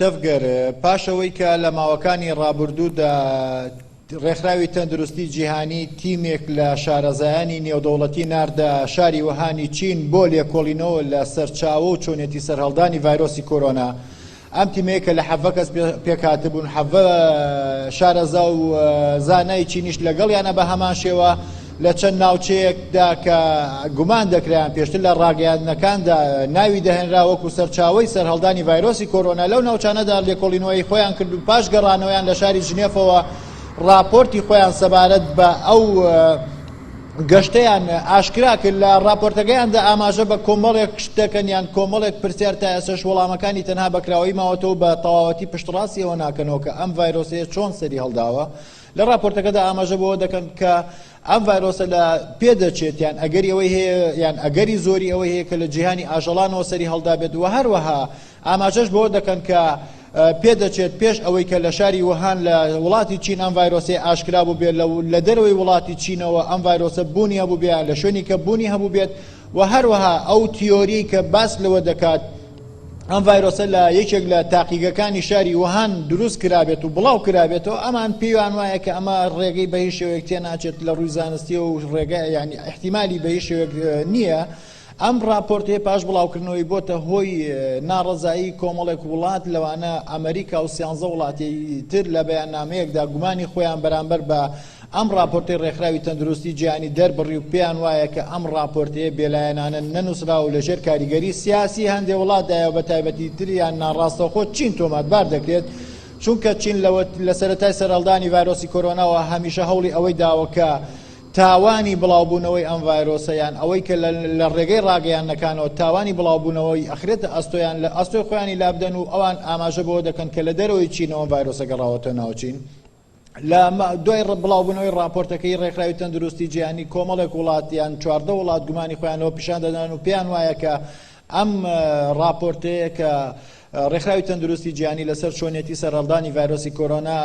تەفگەر پاشەوەی کە لە ماوەکانی ڕابردوودا ڕێکخراوی تەندروستی جیهانی تیمێک لە شارەزایانی نێودەوڵەتی ناردە شاری وەهانی چین بۆ لێکۆڵینەوە لە سەرچاوە و چۆنێتی سەرهەڵدانی ڤایرۆسی کۆرۆنا. ئەم تیمەیە کە لە حەڤە کەس پێکهاتبوون، حەڤە شارەزا و زانای چینیش لەگەڵیانە بە هەمان شێوە لە چەند ناوچەیەکدا کە گومان دەکرایان پێشتر لە ڕاگەیاندنەکاندا ناوی دەهێنرا وەکو سەرچاوەی سەرهەڵدانی ڤایرۆسی کۆرۆنا. لەو ناوچانەدا لێکۆڵینەوەی خۆیان کرد و پاش گەڕانەوەیان لە شاری ژنێفەوە راپۆرتی خۆیان سەبارەت بە ئەو گەشتەیان ئاشکرا کرد. لە راپۆرتەکەیاندا ئاماژە بە کۆمەڵێک شتەکەن یان کۆمەڵێک پرسیار تا ئێسش وەڵامەکانی تەنها بەکراوەی ماوەتەوە بە تەواوەتی پشتڕاستیەوە ناکەنەوە کە ئەم ڤایرۆسەیە چۆن سەری هەڵداوە. لە راپۆرتەکەدا ئاماژە بەوە دەکەن کە ئەم ڤایرۆسە لە پێدەچێت یان ئەگەری ئەوەی هەیە یان ئەگەری زۆری ئەوەی هەیە کە لە جیهانی ئاژەڵانەوە سەری هەڵدا بێت و هەروەها ئاماژەش بەوە دەکەن کە پێدەچێت پێش ئەوەی کە لە شاری وەهان لە وڵاتی چین ئەم ڤایرۆسی ئاشکرا بوو بێت لە دەرەوەی وڵاتی چینەوە ئەم ڤایرۆسە بوونی هەبوو بێت لە شوێنی کە بوونی هەبوو بێت و هەروەها ئەو تیۆری کە باس لەوە دەکات ئەم ڤایرۆسە لە یەکێک لە تاقیگەکانی شاری وەهان دروست کرابێت و بڵاو کرابێتەوە. ئەمان پێیان وایە کە ئەمە ڕێگەی بە هیچ شێوەیەک تێناچێت لە ڕووی زانستی و ڕێگە یعنی احتیمالی بە هیچ شێوەیەک نییە. ئەم راپۆرتەیە پاش بڵاوکردنەوەی بۆتە هۆی ناڕەزایی کۆمەڵێک وڵات لەوانە ئەمریکا و 13 وڵاتی تر لە بەیاننامەیەکدا گومانی خۆیان بەرامبەر بە ئەم راپۆرتەی ڕێکخراوی تەندروستی جیهانی دەربڕی و پێیان وایە کە ئەم راپۆرتەیە بێلایەنانە نەنووسرا و لەژێر کاریگەری سیاسی هەندێک وڵاتدایە بە تایبەتی تریان ناڕاستەوخۆ چین تۆمەتبار دەکرێت، چونکە چین لە سەرەتای سەرهەڵدانی ڤایرۆسی کۆرۆناوە هەمیشە هەوڵی ئەوەی داوە کە تاوانی بڵاوبوونەوەی ئەم ڤایرۆسەیان ئەوەی کە لە ڕێگەی ڕاگەیانەکانەوە تاوانی بڵاوبوونەوەی ئەخرێتە ئەستۆیان لە ئەستۆی خۆیانی لابدەن و ئەوان ئاماژە بەوە دەکەن کە لە دەرەوەی چینەوە ڤایرۆسە گەڕاوەتە ناوچین. لە دوای بڵاوبوونەوەی راپۆرتەکەی ڕێکخراوی تەندروستی جیهانی کۆمەڵێک وڵاتیان 14 وڵات گومانی خۆیانەوە پیشان دەدەن و پێیان وایە کە ئەم راپۆرتەیە کە ڕێکخراوی تەندروستی جیهانی لەسەر چۆنێتی سەرهەڵدانی ڤایرۆسی کۆرۆنا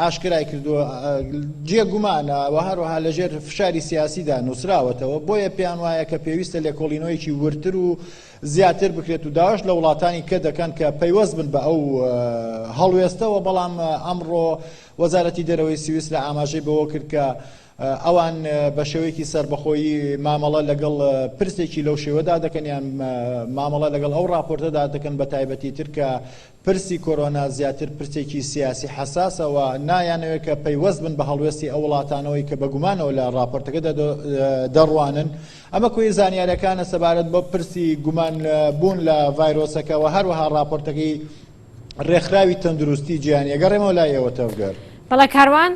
ئاشکرای کردووە جێگومانە و هەروەها لەژێر فشاری سیاسیدا نووسراوەتەوە. بۆیە پێیان وایە کە پێویستە لێکۆڵینەوەیەکی ورتر و زیاتر بکرێت و داواش لە وڵاتانی کە دەکەن کە پەیوەست بن بە ئەو هەڵوێستەوە. بەڵام ئەمڕۆ وەزارەتی دەرەوەی سویس لە ئاماژەی بەوە کرد کە ئەوان بە شێوەیەکی سربەخۆیی مامەڵە لەگەڵ پرسێکی لەو شێوەدا دەکەن یان مامەڵە لەگەڵ ئەو راپۆرتەدا دەکەن بە تایبەتی تر کە پرسی کۆرۆنا زیاتر پرسێکی سیاسی حساسەوە نایانەوێت کە پەیوەست بن بە هەڵوێستی ئەو وڵاتانەوەی کە بەگومانەوە لە راپۆرتەکەدا دەڕوانن. ئەمە کۆی زانیاریەکانە سەبارەت بۆ پرسی گومان بوون لە ڤایرۆسەکە و هەروەها راپۆرتەکەی ڕێکخراوی تەندروستی جیهانی. ئەگەڕێمەوە لای ئێوە تەوگەر. بەڵێ کاروان